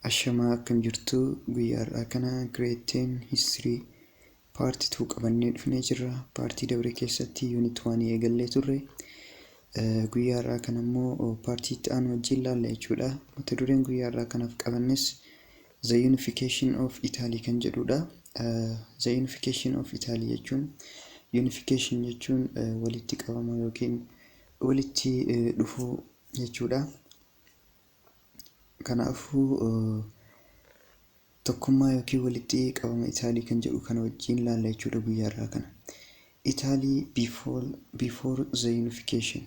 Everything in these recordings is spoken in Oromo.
Ashamaa akkam jirtu guyyaa kana Grade 10 History Part 2 qabannee dhufnee jirra. Paartii dabre keessatti Unit 1 eegallee turre. Guyyaa kana immoo paartii itti aanu wajjin ilaalla jechuudha. Mata dureen guyyaa kanaaf qabannes The Unification of Italy kan jedhudha. The Unification of Italy jechuun Unification jechuun walitti qabama yookiin walitti dhufuu jechuudha. Kanaafuu tokkummaa yookiin walitti qabama Itaalii kan jedhu kana wajjin ilaalla jechuudha guyyaa kana. Italy before the unification.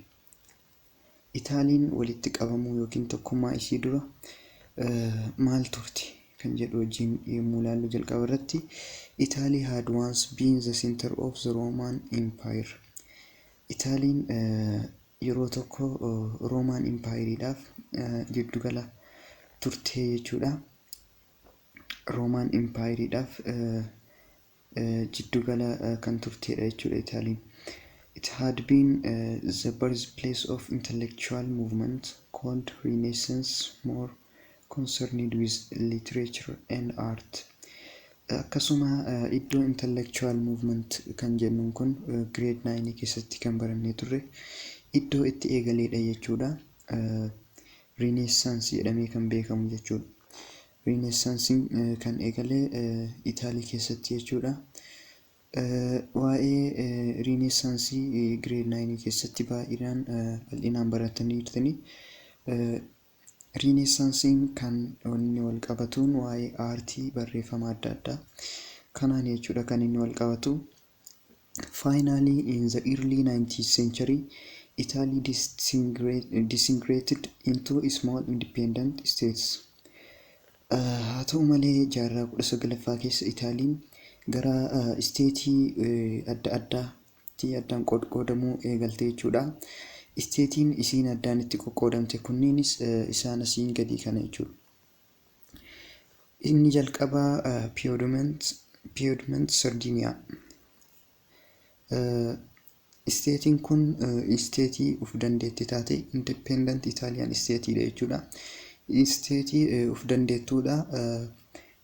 Itaaliin walitti qabamuu yookiin tokkummaa isii dura maal turte kan jedhu wajjin yommuu ilaallu jalqaba irratti Italy had once been the center of the Roman Empire. Itaaliin yeroo tokko Roman Empireedhaaf jiddugala turte jechuudha. Roman Empireedhaaf jiddugala kan turtedha jechuudha Itaaliin. It had been the birthplace of intellectual movement called Renaissance, more concerned with literature and art. Akkasuma iddoo intellectual movement kan jennuun kun grade 9 keessatti kan barannee turre iddoo itti eegaleedha jechuudha. Renaissance jedhamee kan beekamu jechuudha. Renaissance kan eegalee Italy keessatti jechuudha. Waa'ee Renaissance grade 9 keessatti bal'inaan baratanii jirtanii. Renaissance kan inni wal qabatuun waa'ee aartii barreeffama adda addaa kanaan jechuudha kan inni wal qabatu. Finally in the early 19th century Italy disintegrated into small independent states. Haa ta'u malee jaarraa 19ffaa keessa Itaaliin gara isteetii adda addaatti addaan qoqqoodamuu eegalte jechuudha. Isteetiin isiin addaan itti qoqqoodamte kunniinis isaan asiin gadii kana jechuudha. Inni jalqabaa Piedmont Sardinia. Isteetiin kun isteetii of dandeettii taate independent Italian isteetiidha jechuudha. Isteetii of dandeettuudha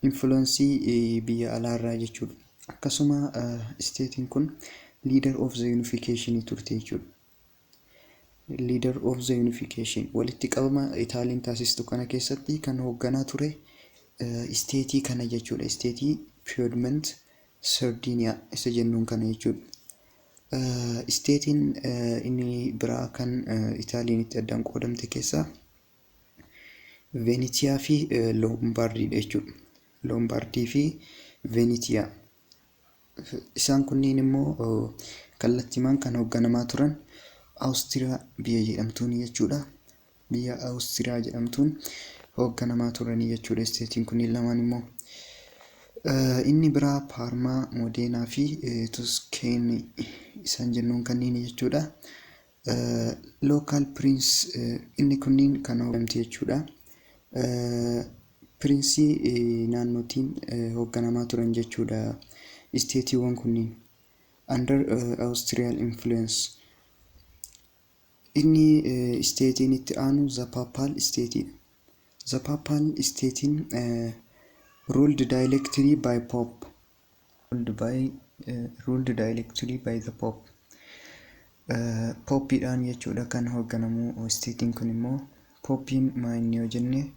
influensii biyya alaarraa jechuudha. Akkasuma isteetiin kun leader of the unification turte jechuudha. Leader of the unification walitti qabama Itaaliin taasistu kana keessatti kan hoogganaa ture isteetii kana jechuudha. Isteetii Piedmont Sardinia isa jennuun kana jechuudha. Isteetiin inni biraa kan Itaaliin itti addaan qoodamte keessaa Venetia fi Lombardy jechuudha. Lombardy fi Venetia. Isaan kunniin immoo kallattiimaan kan hoogganamaa turan Austria biyya jedhamtuun jechuudha. Biyya Austria jedhamtuun hoogganamaa turanii jechuudha isteetiin kunniin lamaan immoo. Inni biraa Parma, Modena fi Tuscany isaan jennuun kanneen jechuudha. Local prince inni kunniin kan hoogganamte jechuudha. Pirinsii naannootiin hoogganamaa turan jechuudha isteetiiwwan kunniin under Austrian influence. Inni isteetiin itti aanu the papal state. The papal state ruled directly by Pope. Ruled directly by the Pope. Popeidhaan jechuudha kan hoogganamu isteetiin kun immoo Popein maal yoo jenne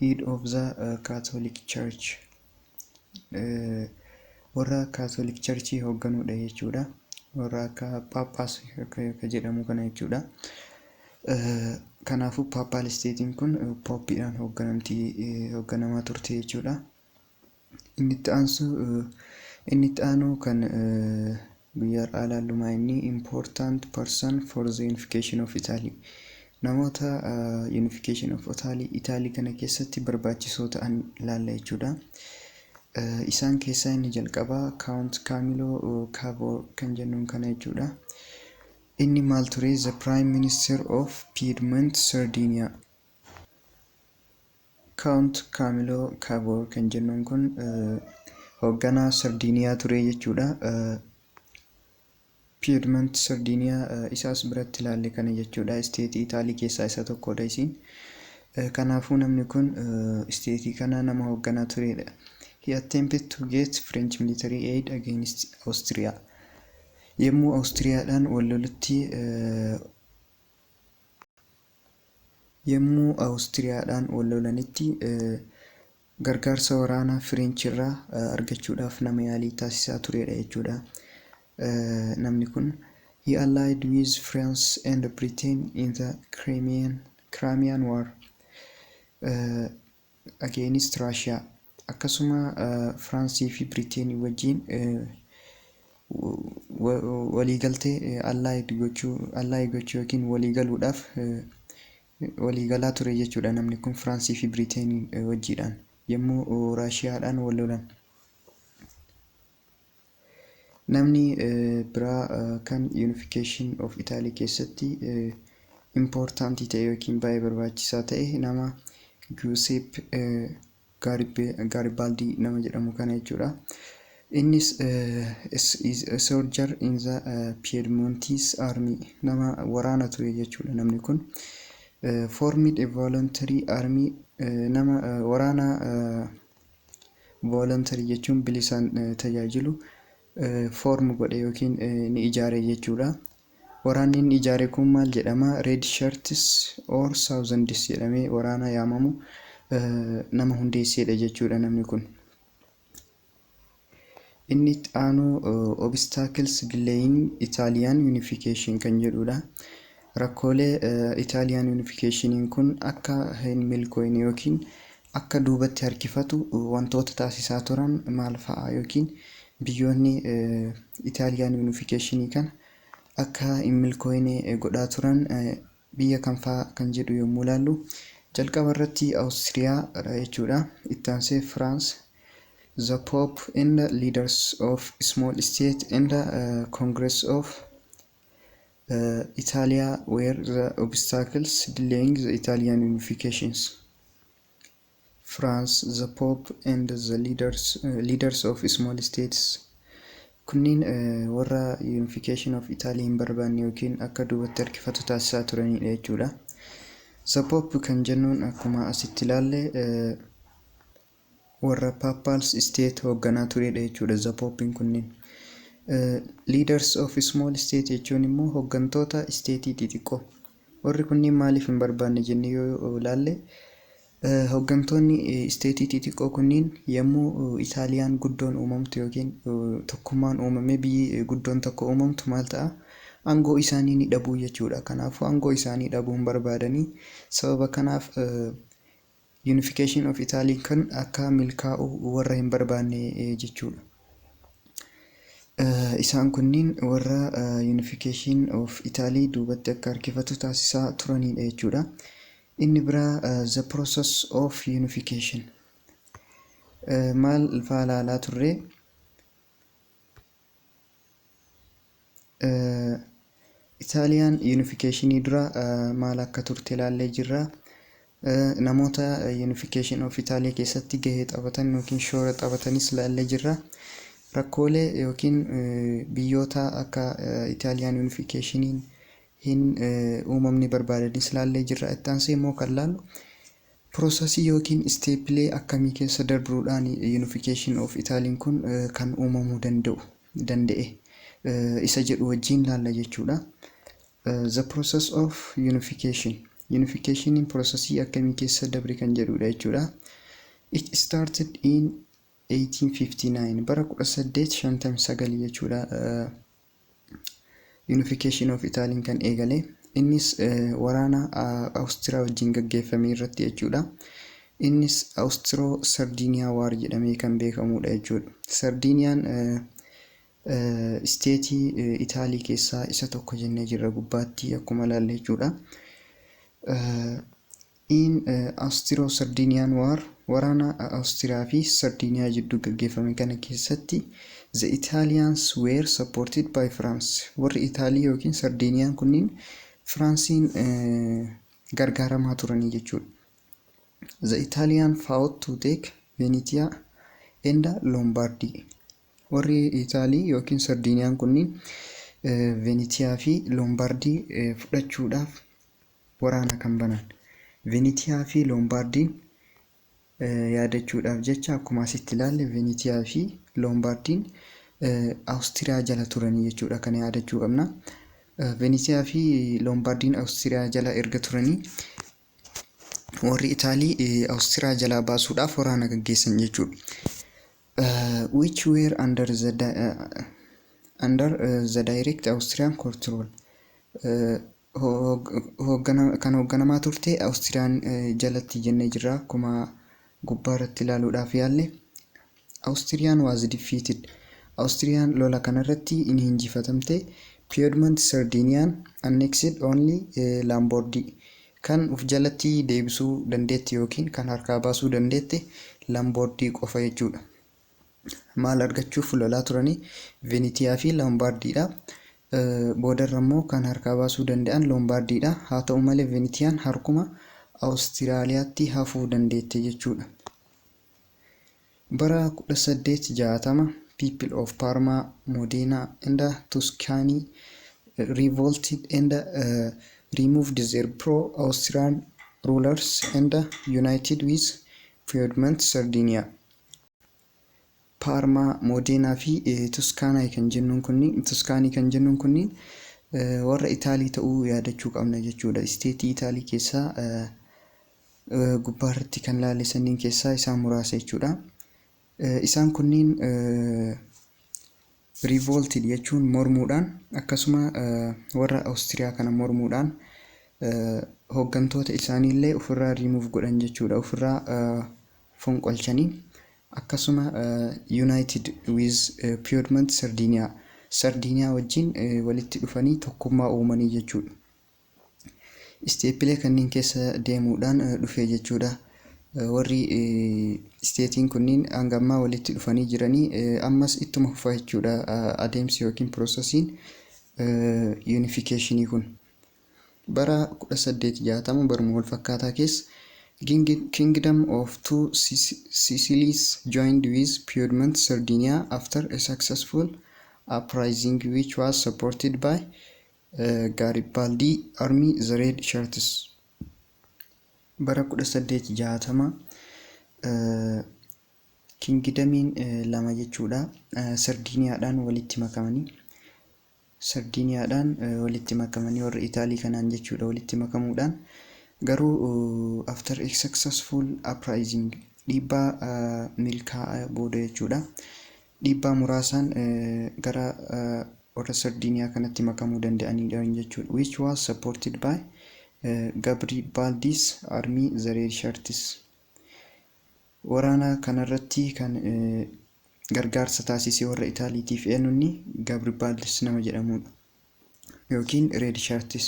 head of the Catholic Church. Warra Catholic Church hoogganuudha jechuudha. Warra akka Papas ka jedhamu kana jechuudha. Kanaafuu Papal Statein kun Popeidhaan hoogganamaa turte jechuudha. Inni itti aanu kan guyyaa ilaallumaa inni important person for the unification of Italy. Namoota unification of Italy kana keessatti barbaachisoo ta'an ilaalla jechuudha. Isaan keessaa inni jalqabaa Count Camillo Cavour kan jennuun kana jechuudha. Inni maal ture? The Prime Minister of Piedmont Sardinia. Count Camillo Cavour kan jennuun kun hoogganaa Sardiiniyaa ture jechuudha. Piedmont Sardinia isaas biratti ilaalle kana jechuudha. Isteetii Itaalii keessaa isa tokkodha isiin. Kanaafuu namni kun isteetii kana nama hoogganaa turedha. He attempted to get French military aid against Austria. Yommuu Austriyaadhaan wal lolutti yommuu Austriyaadhaan wal lolanitti gargaarsa waraanaa French irraa argachuudhaaf nama yaalii taasisaa turedha jechuudha. Namni kun he allied with France and Britain in the Crimean War against Russia. Akkasuma Firaansii fi Biriteen wajjin waliigaltee allied gochuu yookiin waliigaluudhaaf waliigalaa ture jechuudha. Namni kun Firaansii fi Biriteen wajjiidhaan yommuu Raashiyaadhaan wal lolan. Namni biraa kan unification of Italy keessatti important ta'e yookiin baay'ee barbaachisaa ta'e nama Giuseppe Garibaldi nama jedhamu kana jechuudha. Innis is a soldier in the Piedmontese army, nama waraana ture jechuudha. Namni kun formed a voluntary army, nama waraana voluntary jechuun bilisaan tajaajilu form godhe yookiin ni ijaare jechuudha. Waraanni inni ijaare kun maal jedhama? Red Shirts or Thousands jedhamee waraana yaamamu nama hundeessedha jechuudha namni kun. Inni itti aanu obstacles delaying Italian unification kan jedhudha. Rakkoolee Italian unification kun akka hin milkooyne yookiin akka duubatti harkifatu wantoota taasisaa turan maal fa'a yookiin biyyoonni Italian unification kan akka hin milkooyne godhaa turan biyya kam fa'a kan jedhu yommuu ilaallu jalqaba irratti Austria jechuudha. Itti aansee France, the Pope and the leaders of small state and the Congress of Italia were the obstacles delaying the Italian unifications. France, the Pope and the leaders of small states kunniin warra unification of Italy hin barbaanne yookiin akka duubatti harkifatu taasisaa turanidha jechuudha. The Pope kan jennuun akkuma asitti ilaalle warra papal state hoogganaa turedha jechuudha. The Pope kunniin leaders of small state jechuun immoo hooggantoota isteetii xixiqqoo. Warri kunniin maaliif hin barbaanne jennee yoo ilaalle hooggantoonni isteetii xixiqqoo kunniin yommuu Itaaliyaan guddoon uumamtu yookiin tokkummaan uumamee biyyi guddoon tokko uumamtu maal ta'a? Aangoo isaanii ni dhabuu jechuudha. Kanaafuu aangoo isaanii dhabuu hin barbaadanii sababa kanaaf unification of Italy kan akka milkaa'u warra hin barbaanne jechuudha. Isaan kunniin warra unification of Italy duubatti akka harkifatu taasisaa turanidha jechuudha. Inni biraa the process of unification maal fa'aa ilaalaa turre? Italian unification dura maal akka turte ilaallee jirra. Namoota unification of Italy keessatti gahee taphatan yookiin shoora taphatanis ilaallee jirra. Rakkoolee yookiin biyyoota akka Italian unification hin uumamni barbaadanis ilaallee jirra. Itti aansee immoo kan ilaallu piroosesii yookiin isteepilee akkamii keessa darbuudhaan unification of Italy kun kan uumamuu danda'e isa jedhu wajjin ilaalla jechuudha. The process of unification piroosesii akkamii keessa dabre kan jedhudha jechuudha. It started in 1859 bara 1859 jechuudha. Unification of Italy kan eegale innis waraana Austria wajjin gaggeeffame irratti jechuudha. Innis Austro-Sardinia War jedhamee kan beekamudha jechuudha. Sardiniyaan isteetii Italy keessaa isa tokko jennee jirra gubbaatti akkuma ilaalle jechuudha. In Austro-Sardinian War waraana Austria fi Sardinia jidduu gaggeeffame kana keessatti the Italians were supported by France. Warri Itaalii yookiin Sardiniyaan kunniin Fransiin gargaaramaa turanii jechuudha. The Italian fought to take Venetia and Lombardy. Warri Itaalii yookiin Sardiniyaan kunniin Venetia fi Lombardy fudhachuudhaaf waraana kan banan. Veneetiyaa fi Loombaardiin yaadachuudhaaf jecha akkuma asitti ilaalle Veneetiyaa fi Loombaardiin Awustiriyaa jala turanii jechuudha. Kana yaadachuu qabna. Veneetiyaa fi Loombaardiin Awustiriyaa jala erga turanii warri Itaalii Awustiriyaa jalaa baasuudhaaf waraana gaggeessan jechuudha. Which were under the direct Austrian control. Kan hoogganamaa turte Awustiriyaan jalatti jennee jirra. Akkuma gubbaa irratti ilaaluudhaaf yaalle Awustiriyaan was defeated. Awustiriyaan lola kanarratti ni injifatamte. Piedmont Sardinian annexed only Lombardy. Kan uf jalatti deebisuu dandeetti yookiin kan harkaa baasuu dandeette Lombardy qofa jechuudha. Maal argachuuf lolaa turanii Veneetiyaa fi Loombaardiidha. Boodarra immoo kan harkaa baasuu danda'an Loombaardiidha. Haa ta'u malee Veneetiyaan harkuma Awustiraaliyaatti hafuu dandeette jechuudha. Bara 1860 people of Parma, Modena and Tuscany revolted and removed their pro-Austrian rulers and united with Piedmont Sardinia. Parma, Modena fi Tuscany kan jennuun kunniin warra Itaalii ta'uu yaadachuu qabna jechuudha. Isteetii Itaalii keessaa gubbaa irratti kan laalessaniin keessaa isaan muraasa jechuudha. Isaan kunniin revolted jechuun mormuudhaan akkasuma warra Awustiriyaa kana mormuudhaan hooggantoota isaaniillee ofirraa remove godhan jechuudha. Ofirraa fonqolchanii akkasuma united with Piedmont Sardinia. Sardiiniyaa wajjin walitti dhufanii tokkummaa uumanii jechuudha. Isteepilee kanneen keessa deemuudhaan dhufe jechuudha. Warri isteetiin kunniin hanga ammaa walitti dhufanii jiranii ammas ittuma fufa jechuudha adeemsi yookiin piroosesiin unificationii kun. Bara 1860 baruma wal fakkaataa keessa Kingdom of two Sicilies joined with Piedmont Sardinia after a successful uprising which was supported by Garibaldi army the Red Shirts. Bara 1860 Kingdamiin lama jechuudha Sardiniyaadhaan walitti makamanii warra Itaalii kanaan jechuudha walitti makamuudhaan garuu after a successful uprising dhiibbaa milkaa'aa booda jechuudha dhiibbaa muraasaan gara warra Sardiniyaa kanatti makamuu danda'aniidha jechuudha which was supported by Garibaldi's army the Red Shirts. Waraana kanarratti kan gargaarsa taasisee warra Itaaliitiif eenyuun Garibaldis nama jedhamudha yookiin Red Shirts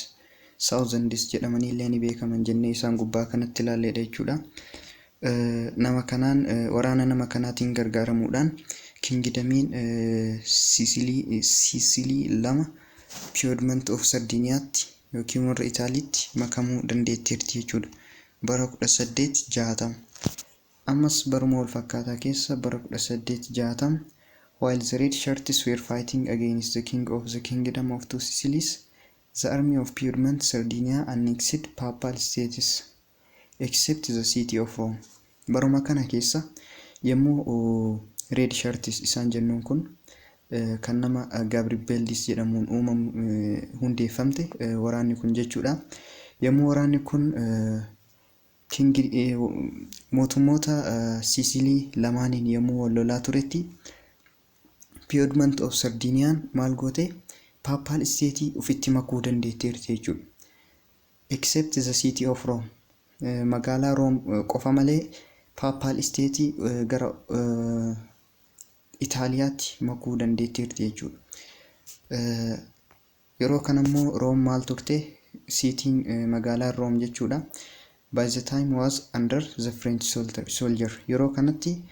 Southandis jedhamanii illee ni beekaman jennee isaan gubbaa kanatti ilaalleedha jechuudha. Nama kanaan waraana nama kanaatiin gargaaramuudhaan Kingdamiin Sicilii lama Piedmont of Sardiniyaatti yookiin warra Itaaliitti makamuu dandeetteerti jechuudha. Bara 1860 ammas baruma wal fakkaataa keessa bara 1860 while the Red Shirts were fighting against the king of the Kingdom of two Sicilies, the army of Piedmont Sardinia annexed Papal States except the city of Rome. Baruma kana keessa yommuu Red Shirts isaan jennuun kun kan nama Garibaldi jedhamuun hundeeffamte waraanni kun jechuudha. Yommuu waraanni kun mootummoota Sicilii lamaaniin yommuu wal lolaa turetti Piedmont of Sardiniyaan maal goote Papal State ofitti makuu dandeetteerti jechuudha. Except the city of Rome. Magaalaa Rome qofa malee Papal State gara Itaaliyaatti makuu dandeetteerti jechuudha. Yeroo kanammoo Rome maal turte sitiin magaalaa Rome jechuudha. By the time was under the French soldier. Yeroo kanatti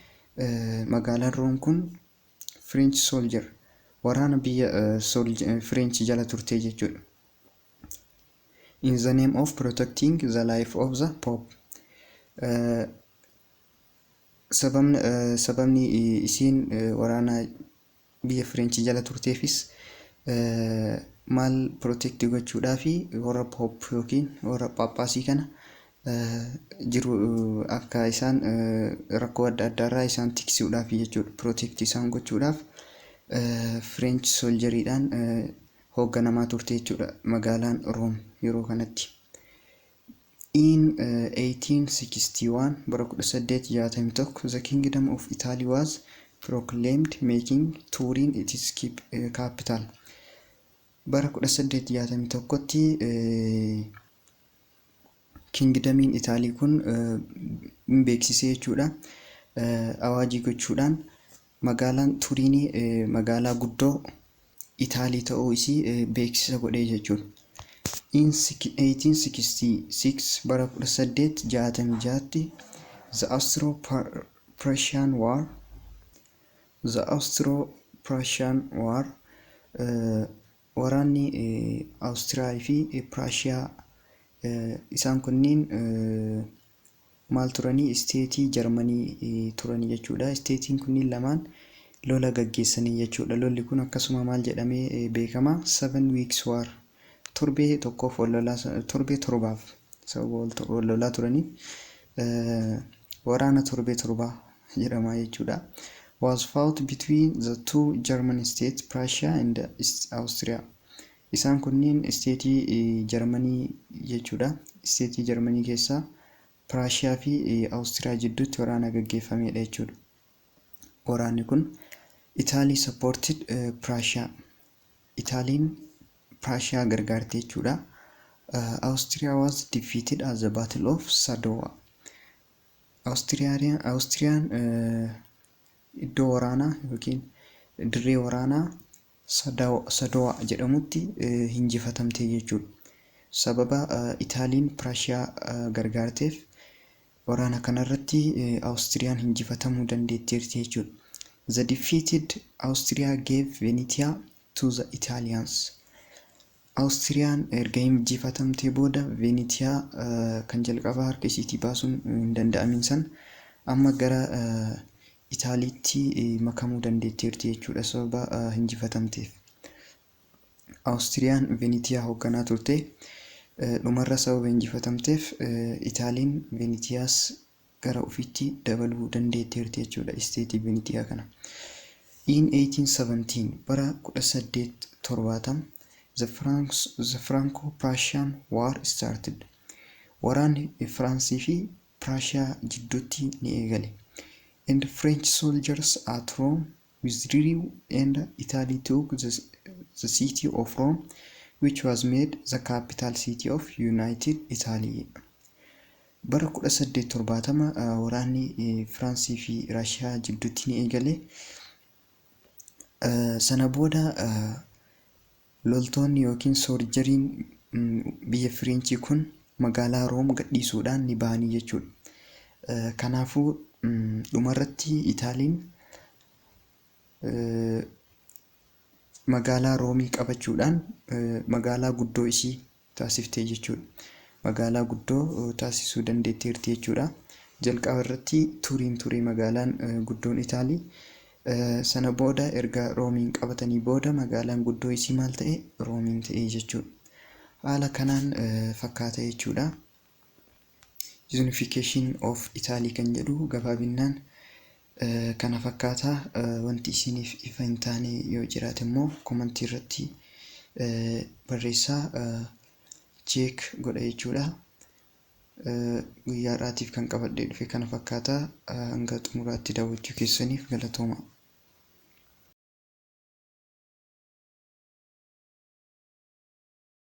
magaalaan Rome kun French soldier waraana biyya French jala turte jechuudha. In the name of protecting the life of the Pope. Sababni isiin waraana biyya French jala turteefis maal protect gochuudhaa fi warra Pope yookiin warra Paappaasii kana jiru akka isaan rakkoo adda addaarraa isaan tiksisuudhaaf jechuudha, protect isaan gochuudhaaf French soldieryidhaan hoogganamaa turte jechuudha magaalaan Room yeroo kanatti. In 1861 bara 1861 the kingdom of Italy was proclaimed, making Turin its capital. bara 1861tti kingdamiin Itaalii kun beeksisee jechuudha awaajii gochuudhaan magaalaan Turinii magaalaa guddoo Itaalii ta'uu isii beeksisa godhee jechuudha. In 1866 bara 1866tti the Austro-Prussian War waraanni Awustiriyaa fi Piraashiyaa isaan kunniin maal turanii isteetii Jarmanii turanii jechuudha. Isteetiin kunniin lamaan lola gaggeessanii jechuudha. Lolli kun akkasuma maal jedhamee beekama? 7 weeks war. Torbee tokkoof torbee torbaaf wal lolaa turanii waraana torbee torbaa jedhama jechuudha. Was fought between the two German states, Prussia and Austria. Isaan kunniin isteetii Jarmanii jechuudha. Isteetii Jarmanii keessaa Piraashiyaa fi Awustiriyaa jidduutti waraana gaggeeffamedha jechuudha. Waraanni kun Italy supported Prussia. Itaaliin Piraashiyaa gargaarte jechuudha. Austria was defeated at the Battle of Sadowa. Awustiriyaan iddoo waraanaa yookiin dirree waraanaa Sadowa jedhamutti hinjifatamte jechuudha. Sababa Itaaliin Piraashiyaa gargaarteef waraana kanarratti Awustiriyaan hinjifatamuu dandeetteerti jechuudha. The defeated Austria gave Venetia to the Italians. Awustiriyaan erga hinjifatamtee booda Venetiyaa kan jalqabaa harka isiitii baasuun hin danda'amin san amma gara Itaaliitti makamuu dandeetteerti jechuudha sababa hinjifatamteef. Awustiriyaan Venetiyaa hoogganaa turte. Dhumarra sababa hinjifatamteef Itaaliin Venetiyaas gara ofiitti dabaluu dandeetteerti jechuudha isteetii Venetiyaa kana. In 1817 bara 1870 the Franco-Prussian War started. Waraanni Firaansii fi Piraashiyaa jidduutti ni eegale. And French soldiers at Rome withdrew and Italy took the city of Rome, which was made the capital city of United Italy. Bara 1870 waraanni Firaansii fi Raashiyaa jidduutti ni eegale. Sana booda loltoonni yookiin soorjeriin biyya Fireenchii kun magaalaa Room gadhiisuudhaan ni bahanii jechuudha. Kanaafuu dhumarratti Itaaliin magaalaa Roomii qabachuudhaan magaalaa guddoo isii taasiftee jechuudha. Magaalaa guddoo taasisuu dandeetteerti jechuudha. Jalqaba irratti Turiin ture magaalaan guddoon Itaalii. Sana booda erga Roomiin qabatanii booda magaalaan guddoo isii maal ta'e? Roomiin ta'e jechuudha. Haala kanaan fakkaata jechuudha. Unification of Italy kan jedhu gabaabinaan kana fakkaata. Wanti isiniif ifa hin taane yoo jiraate immoo komentii irratti barreessaa check godha jechuudha. Guyyaa har'aatiif kan qabadhee dhufe kana fakkaata. Hanga xumuraatti daawwachuu keessaniif galatooma.